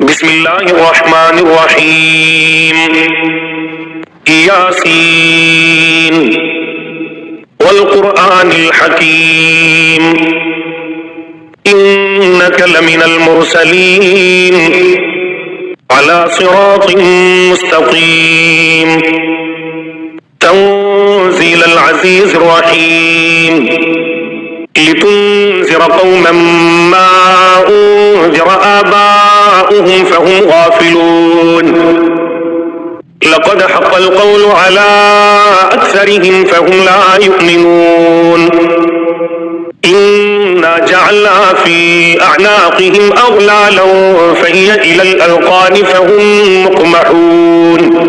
بسم الله الرحمن الرحيم. ياسين والقرآن الحكيم إنك لمن المرسلين على صراط مستقيم تنزيل العزيز الرحيم لتنذر قوما ما أنذر آباؤهم فهم غافلون لقد حق القول على أكثرهم فهم لا يؤمنون إنا جعلنا في أعناقهم أغلالا فهي إلى الأذقان فهم مقمحون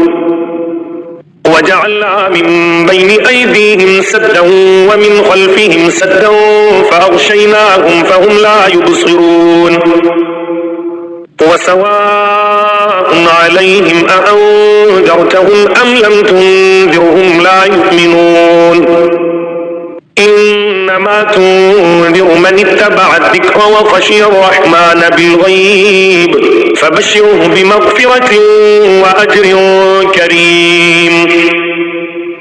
وجعلنا من بين أيديهم سدا ومن خلفهم سدا فأغشيناهم فهم لا يبصرون وسواء عليهم أأنذرتهم أم لم تنذرهم لا يؤمنون إنما تنذر من اتبع الذكر وخشي الرحمن بالغيب فبشره بمغفرة وأجر كريم.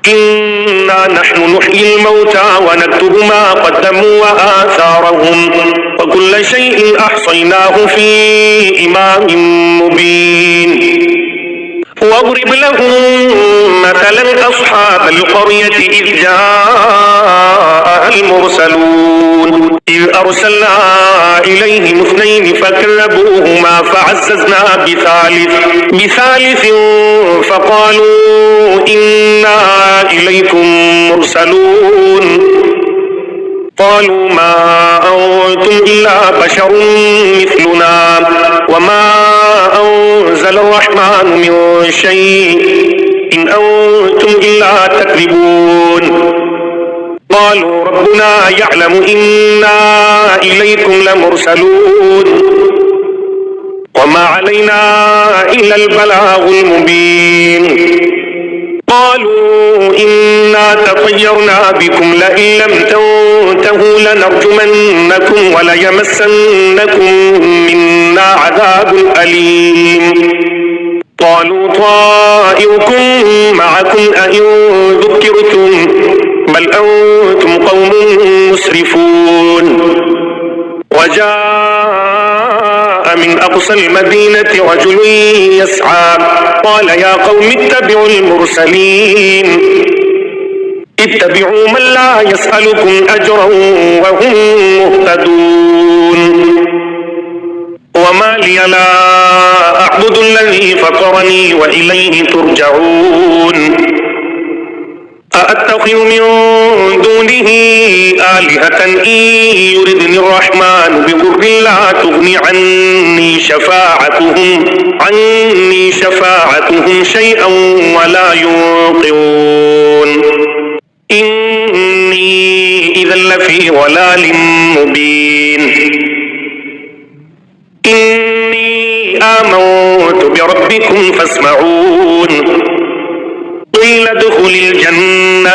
إنا نحن نحيي الموتى ونكتب ما قدموا وآثارهم وكل شيء أحصيناه في إمام مبين. واضرب لهم مثلا أصحاب القرية إذ جاءها المرسلون إذ أرسلنا إليهم اثنين فكذبوهما فعززنا بثالث فقالوا إنا إليكم مرسلون قالوا ما أنتم إلا بشر مثلنا وما أنزل الرحمن من شيء إن أنتم إلا تكذبون قالوا ربنا يعلم إنا إليكم لمرسلون وما علينا إلا البلاغ المبين. قالوا إنا تطيرنا بكم لئن لم تنتهوا لنرجمنكم وليمسنكم منا عذاب أليم. قالوا طائركم معكم أئن ذكرتم بل أنتم قوم مسرفون. وجاء من أقصى المدينة رجل يسعى قال يا قوم اتبعوا المرسلين اتبعوا من لا يسألكم أجرا وهم مهتدون. وما لي لا أعبد الذي فطرني وإليه ترجعون. أأتخذ من دونه آلهة إن يردني الرحمن بضر لا تغني عني شفاعتهم شيئا ولا ينقذون. إني إذا لفي ضلال مبين. إني آمنت بربكم فاسمعون. قيل ادخل الجنة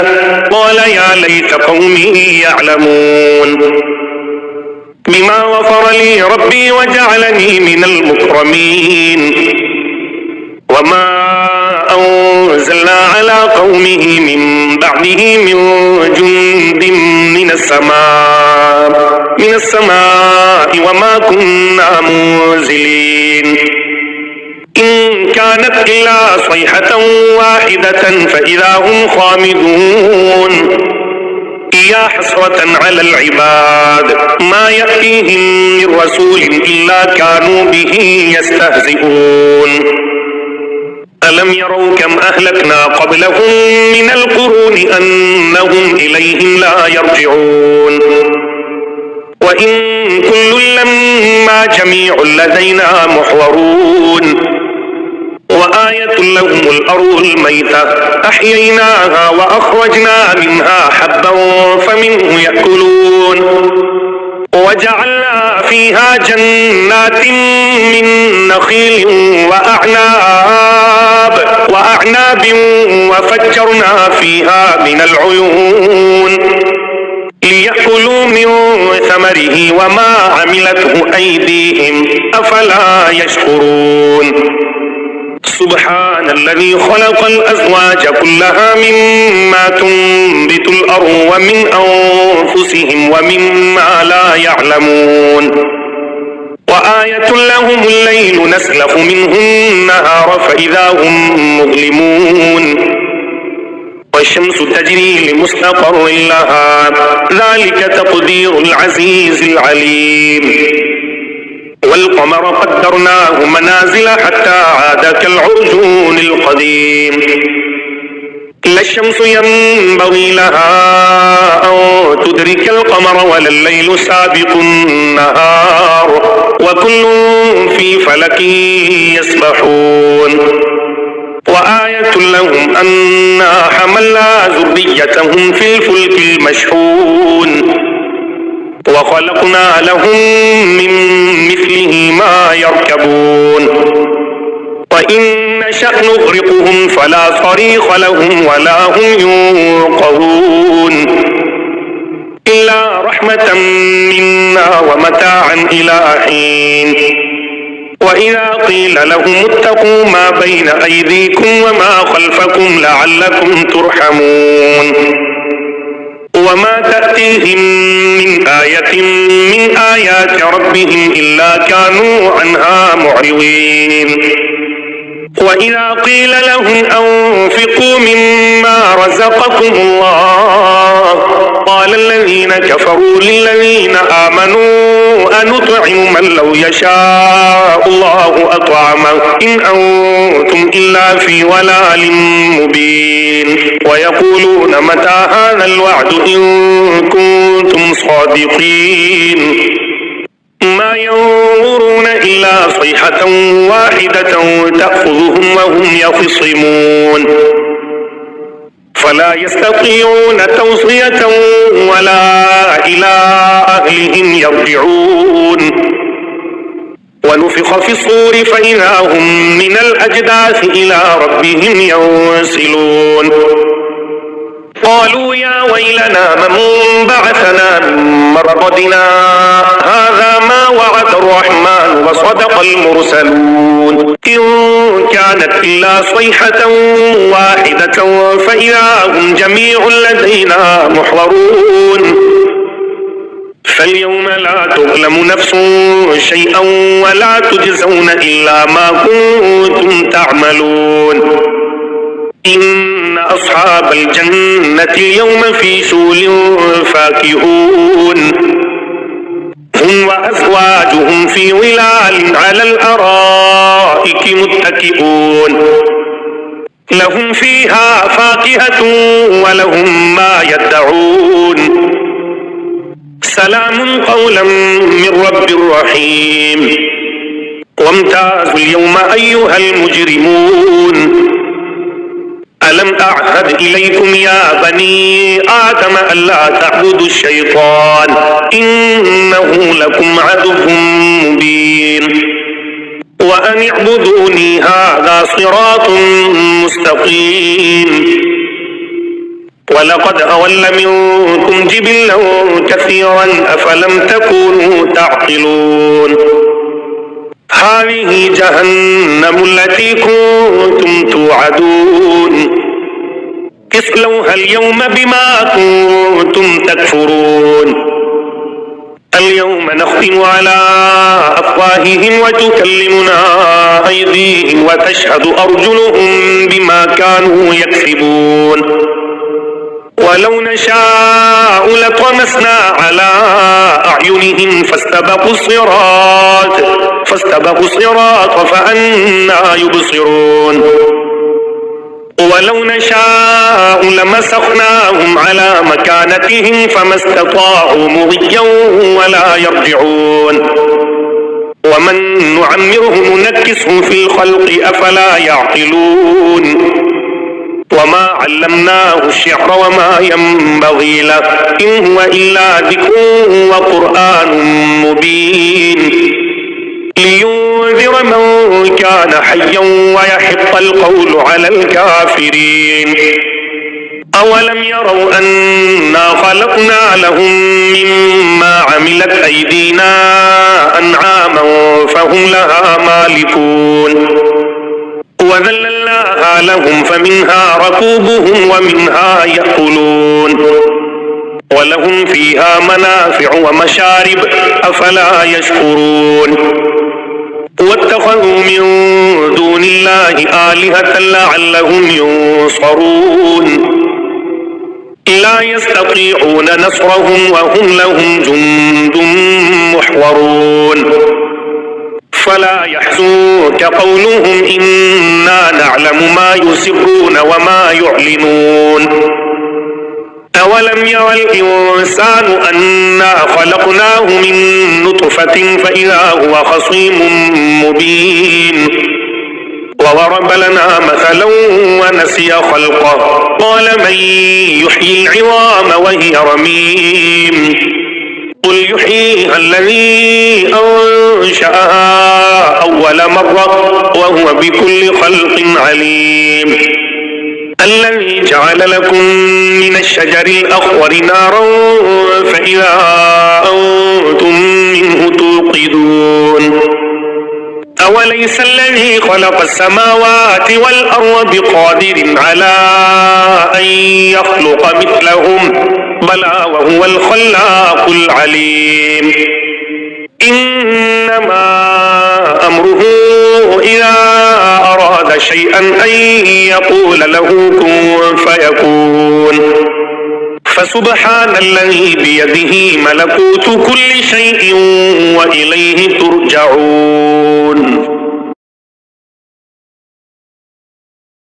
قال يا ليت قومي يعلمون بما غفر لي ربي وجعلني من المكرمين. وما أنزلنا على قومه من بعده من جند من السماء وما كنا منزلين. إن كانت إلا صيحة واحدة فإذا هم خامدون. يا حسرة على العباد ما يأتيهم من رسول إلا كانوا به يستهزئون. ألم يروا كم أهلكنا قبلهم من القرون أنهم إليهم لا يرجعون. وإن كل لما جميع لدينا محضرون. وآية لهم الأرض الميتة أحييناها وأخرجنا منها حبا فمنه يأكلون. وجعلنا فيها جنات من نخيل وأعناب وفجرنا فيها من العيون ليأكلوا من ثمره وما عملته أيديهم أفلا يشكرون سبحان الذي خلق الأزواج كلها مما تنبت الأرض ومن أنفسهم ومما لا يعلمون وآية لهم الليل نسلخ منه النهار فإذا هم مظلمون والشمس تجري لمستقر لها ذلك تقدير العزيز العليم والقمر قدرناه منازل حتى عاد كالعرجون القديم لا الشمس ينبغي لها أن تدرك القمر ولا الليل سابق النهار وكل في فلك يسبحون وآية لهم أنا حملنا ذريتهم في الفلك المشحون وخلقنا لهم من مثله ما يركبون وإن نشأ نغرقهم فلا صريخ لهم ولا هم ينقذون إلا رحمة منا ومتاعا إلى حين وإذا قيل لهم اتقوا ما بين أيديكم وما خلفكم لعلكم ترحمون وما تأتيهم من آية من آيات ربهم إلا كانوا عنها معرضين وإذا قيل لهم أنفقوا مما رزقكم الله قال الذين كفروا للذين آمنوا أنطعم من لو يشاء الله أطعمه إن أنتم إلا في ضلال مبين ويقولون متى هذا الوعد إن كنتم صادقين ما ينظرون إلا صيحة واحدة تأخذهم وهم يخصمون فلا يستطيعون توصية ولا إلى أهلهم يرجعون ونفخ في الصور فإذا هم من الأجداث إلى ربهم ينسلون قالوا يا ويلنا من بعثنا من مرقدنا هذا ما وعد الرحمن وصدق المرسلون إن كانت إلا صيحة واحدة فإذا هم جميع لدينا محضرون فاليوم لا تظلم نفس شيئا ولا تجزون إلا ما كنتم تعملون إن أصحاب الجنة اليوم في شغل فاكهون هم وأزواجهم في ظلال على الأرائك متكئون لهم فيها فاكهة ولهم ما يدعون سلام قولا من رب رحيم وامتازوا اليوم أيها المجرمون ألم أعهد إليكم يا بني آدم ألا تعبدوا الشيطان إنه لكم عدو مبين وأن اعبدوني هذا صراط مستقيم ولقد أضل منكم جبلا كثيرا أفلم تكونوا تعقلون هذه جهنم التي كنتم توعدون اصلوها اليوم بما كنتم تكفرون اليوم نختم على أفواههم وتكلمنا أيديهم وتشهد أرجلهم بما كانوا يكسبون ولو نشاء لطمسنا على أعينهم فاستبقوا الصراط فأنى يبصرون ولو نشاء لمسخناهم على مكانتهم فما استطاعوا مضيا ولا يرجعون ومن نعمره ننكسه في الخلق أفلا يعقلون وما علمناه الشعر وما ينبغي له إن هو إلا ذكر وقرآن مبين لينذر من كان حيا ويحق القول على الكافرين أولم يروا أنا خلقنا لهم مما عملت أيدينا أنعاما فهم لها مالكون وذللناها لهم فمنها ركوبهم ومنها يأكلون ولهم فيها منافع ومشارب أفلا يشكرون واتخذوا من دون الله آلهة لعلهم ينصرون لا يستطيعون نصرهم وهم لهم جند محضرون فلا يحزنك قولهم إنا نعلم ما يسرون وما يعلنون أولم ير الإنسان أنا خلقناه من نطفة فإذا هو خصيم مبين وضرب لنا مثلا ونسي خلقه قال من يحيي العظام وهي رميم قل يحييها الذي أنشأها أول مرة وهو بكل خلق عليم الذي جعل لكم من الشجر الأخضر نارا فإذا أنتم منه توقدون أوليس الذي خلق السماوات والأرض بقادر على أن يخلق مثلهم بلى وهو الخلاق العليم إنما أمره إذا أراد شيئا أن يقول له كن فيكون فسبحان الذي بيده ملكوت كل شيء وإليه ترجعون.